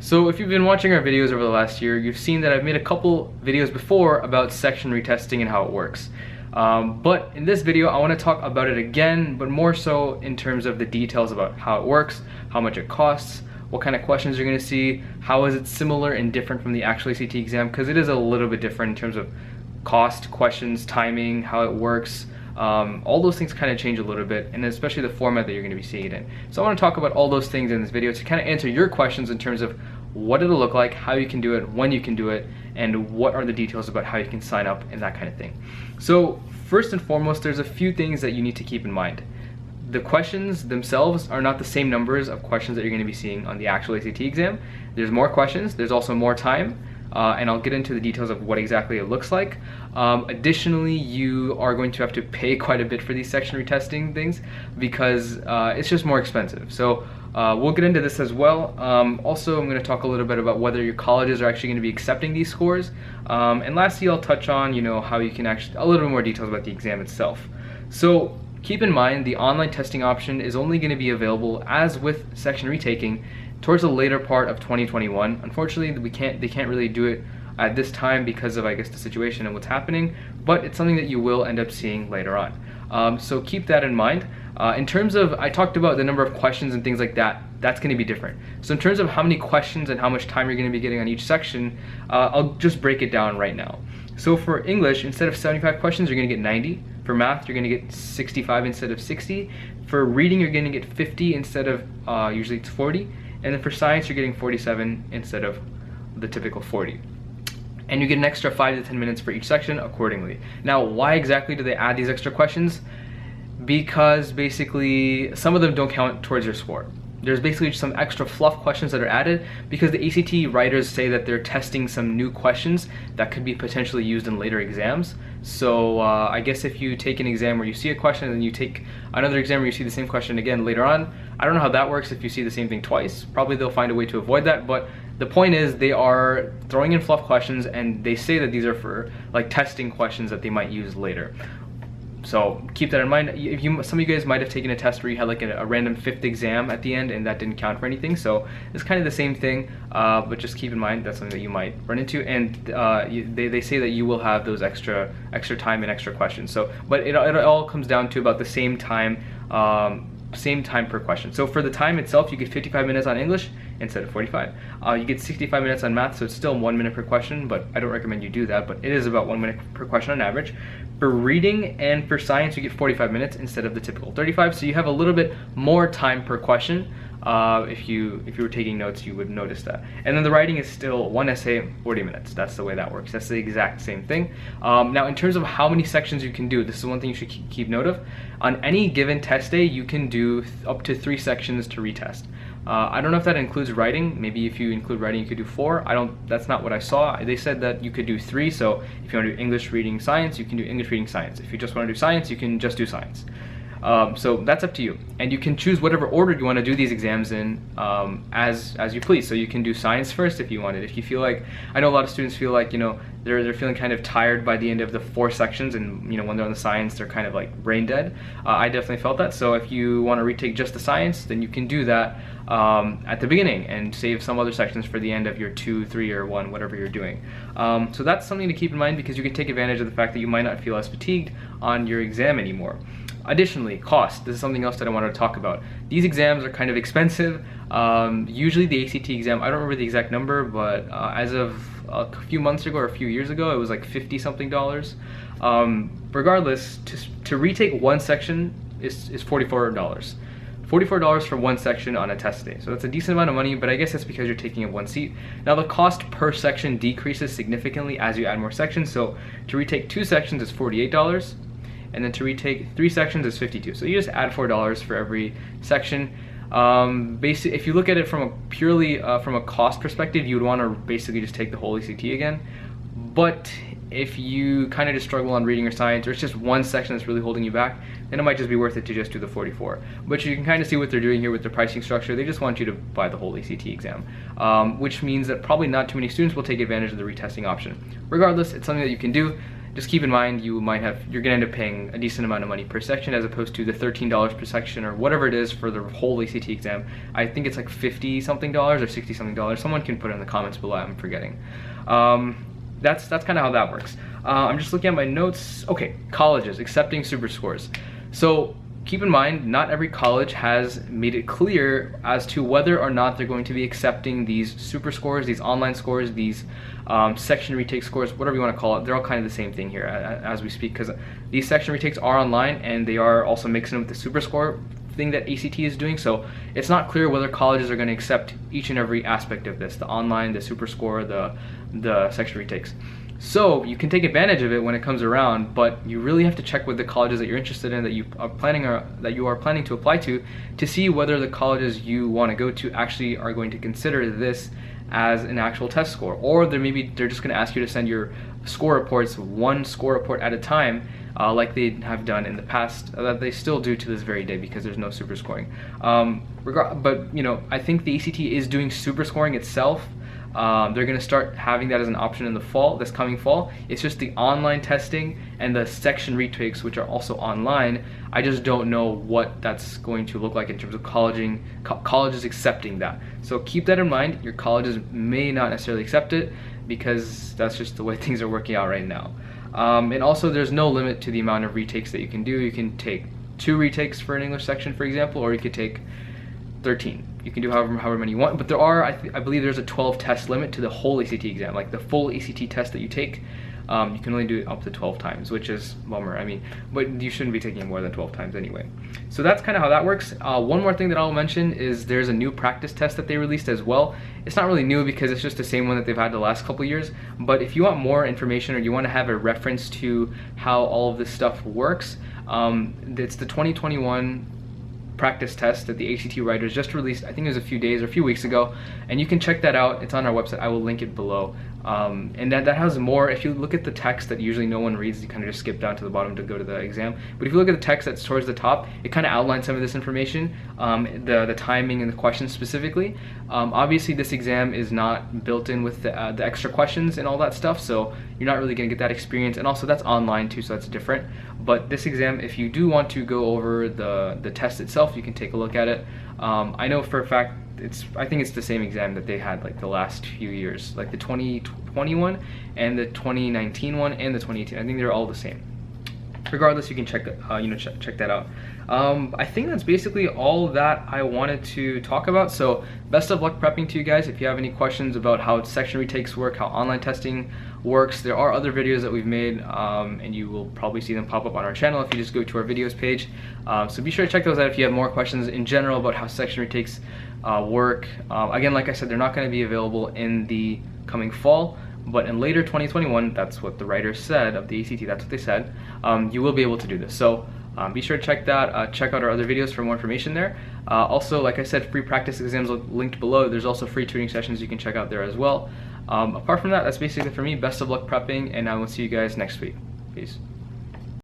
So if you've been watching our videos over the last year, you've seen that I've made a couple videos before about section retesting and how it works. But in this video, I want to talk about it again, but more so in terms of the details about how it works, how much it costs, what kind of questions you're going to see, how is it similar and different from the actual ACT exam, because it is a little bit different in terms of cost, questions, timing, how it works. All those things kind of change a little bit, and especially the format that you're going to be seeing it in. So I want to talk about all those things in this video to kind of answer your questions in terms of what it'll look like, how you can do it, when you can do it, and what are the details about how you can sign up and that kind of thing. So first and foremost, there's a few things that you need to keep in mind. The questions themselves are not the same numbers of questions that you're going to be seeing on the actual ACT exam. There's more questions, there's also more time. And I'll get into the details of what exactly it looks like. Additionally, you are going to have to pay quite a bit for these section retesting things because it's just more expensive. So we'll get into this as well. Also, I'm going to talk a little bit about whether your colleges are actually going to be accepting these scores. And lastly, I'll touch on how you can actually, a little bit more details about the exam itself. So keep in mind, the online testing option is only going to be available, as with section retaking, towards the later part of 2021. Unfortunately, they can't really do it at this time because of, I guess, the situation and what's happening, but it's something that you will end up seeing later on. So keep that in mind. In terms of, I talked about the number of questions and things like that, that's going to be different. So in terms of how many questions and how much time you're going to be getting on each section, I'll just break it down right now. So for English, instead of 75 questions, you're going to get 90. For math, you're going to get 65 instead of 60. For reading, you're going to get 50 instead of, usually it's 40. And then for science, you're getting 47 instead of the typical 40. And you get an extra 5 to 10 minutes for each section accordingly. Now, why exactly do they add these extra questions? Because basically, some of them don't count towards your score. There's basically some extra fluff questions that are added because the ACT writers say that they're testing some new questions that could be potentially used in later exams. So I guess if you take an exam where you see a question and then you take another exam where you see the same question again later on, I don't know how that works if you see the same thing twice. Probably they'll find a way to avoid that, but the point is they are throwing in fluff questions, and they say that these are for like testing questions that they might use later. So keep that in mind. Some of you guys might have taken a test where you had like a random 5th exam at the end and that didn't count for anything. So it's kind of the same thing, but just keep in mind that's something that you might run into. And they say that you will have those extra time and extra questions. So, but it all comes down to about the same time per question. So for the time itself, you get 55 minutes on English instead of 45. You get 65 minutes on math, so it's still 1 minute per question, but I don't recommend you do that, but it is about 1 minute per question on average. For reading and for science, you get 45 minutes instead of the typical 35, so you have a little bit more time per question. If you were taking notes, you would notice that. And then the writing is still 1 essay, 40 minutes. That's the way that works. That's the exact same thing. Now, in terms of how many sections you can do, this is one thing you should keep note of. On any given test day, you can do up to 3 sections to retest. I don't know if that includes writing. Maybe if you include writing, you could do 4. That's not what I saw. They said that you could do 3. So if you want to do English, reading, science, you can do English, reading, science. If you just want to do science, you can just do science. So that's up to you, and you can choose whatever order you want to do these exams in, as you please. So you can do science first if you wanted. If you feel like, I know a lot of students feel like they're feeling kind of tired by the end of the 4 sections, and when they're on the science they're kind of like brain dead. I definitely felt that. So if you want to retake just the science, then you can do that at the beginning and save some other sections for the end of your 2, 3, or 1, whatever you're doing. So that's something to keep in mind because you can take advantage of the fact that you might not feel as fatigued on your exam anymore. Additionally, cost. This is something else that I wanted to talk about. These exams are kind of expensive. Usually the ACT exam, I don't remember the exact number, but as of a few months ago or a few years ago, it was like $50-something. Regardless, to retake one section is $44. $44 for one section on a test day. So that's a decent amount of money, but I guess that's because you're taking up one seat. Now the cost per section decreases significantly as you add more sections. So to retake 2 sections is $48. And then to retake 3 sections is $52. So you just add $4 for every section. Basically, if you look at it from a purely from a cost perspective, you would want to basically just take the whole ACT again. But if you kind of just struggle on reading or science, or it's just one section that's really holding you back, then it might just be worth it to just do the 44. But you can kind of see what they're doing here with the pricing structure. They just want you to buy the whole ACT exam, which means that probably not too many students will take advantage of the retesting option. Regardless, it's something that you can do. just keep in mind you're gonna end up paying a decent amount of money per section as opposed to the $13 per section or whatever it is for the whole ACT exam. I think it's like $50 something or $60 something. Someone can put it in the comments below, I'm forgetting. That's kind of how that works. I'm just looking at my notes. Okay, colleges accepting super scores. So keep in mind, not every college has made it clear as to whether or not they're going to be accepting these super scores, these online scores, these section retake scores, whatever you want to call it. They're all kind of the same thing here as we speak, because these section retakes are online and they are also mixing with the super score thing that ACT is doing. So it's not clear whether colleges are going to accept each and every aspect of this, the online, the super score, the section retakes. So you can take advantage of it when it comes around, but you really have to check with the colleges that you're interested in, that you are planning to apply to see whether the colleges you want to go to actually are going to consider this as an actual test score, or they're just going to ask you to send your score reports one score report at a time, like they have done in the past, that they still do to this very day because there's no super scoring. But you know, I think the ACT is doing super scoring itself. They're going to start having that as an option in the fall, this coming fall. It's just the online testing and the section retakes, which are also online. I just don't know what that's going to look like in terms of colleges accepting that. So keep that in mind. Your colleges may not necessarily accept it because that's just the way things are working out right now. And also there's no limit to the amount of retakes that you can do. You can take 2 retakes for an English section, for example, or you could take 13. You can do however many you want, but there are, I believe there's a 12 test limit to the whole ACT exam, like the full ACT test that you take. You can only do it up to 12 times, which is a bummer. I mean, but you shouldn't be taking it more than 12 times anyway. So that's kind of how that works. One more thing that I'll mention is there's a new practice test that they released as well. It's not really new because it's just the same one that they've had the last couple years, but if you want more information or you want to have a reference to how all of this stuff works, it's the 2021 practice test that the ACT writers just released. I think it was a few weeks ago, and you can check that out. It's on our website. I will link it below. And that has more. If you look at the text that usually no one reads, you kind of just skip down to the bottom to go to the exam. But if you look at the text that's towards the top, it kind of outlines some of this information, the timing and the questions specifically. Obviously, this exam is not built in with the extra questions and all that stuff, so you're not really going to get that experience. And also, that's online too, so that's different. But this exam, if you do want to go over the test itself, you can take a look at it. I know for a fact I think it's the same exam that they had like the last few years, like the 2021 and the 2019 one and the 2018. I think they're all the same. Regardless, you can check that, check that out. I think that's basically all that I wanted to talk about. So best of luck prepping to you guys. If you have any questions about how section retakes work, how online testing works, there are other videos that we've made, and you will probably see them pop up on our channel if you just go to our videos page. So be sure to check those out if you have more questions in general about how section retakes work. Again, like I said, they're not going to be available in the coming fall, but in later 2021, that's what the writers said of the ACT, that's what they said, you will be able to do this. So be sure to check that, check out our other videos for more information there. Also, like I said, free practice exams linked below. There's also free tutoring sessions you can check out there as well. Apart from that, that's basically it for me. Best of luck prepping, and I will see you guys next week. Peace.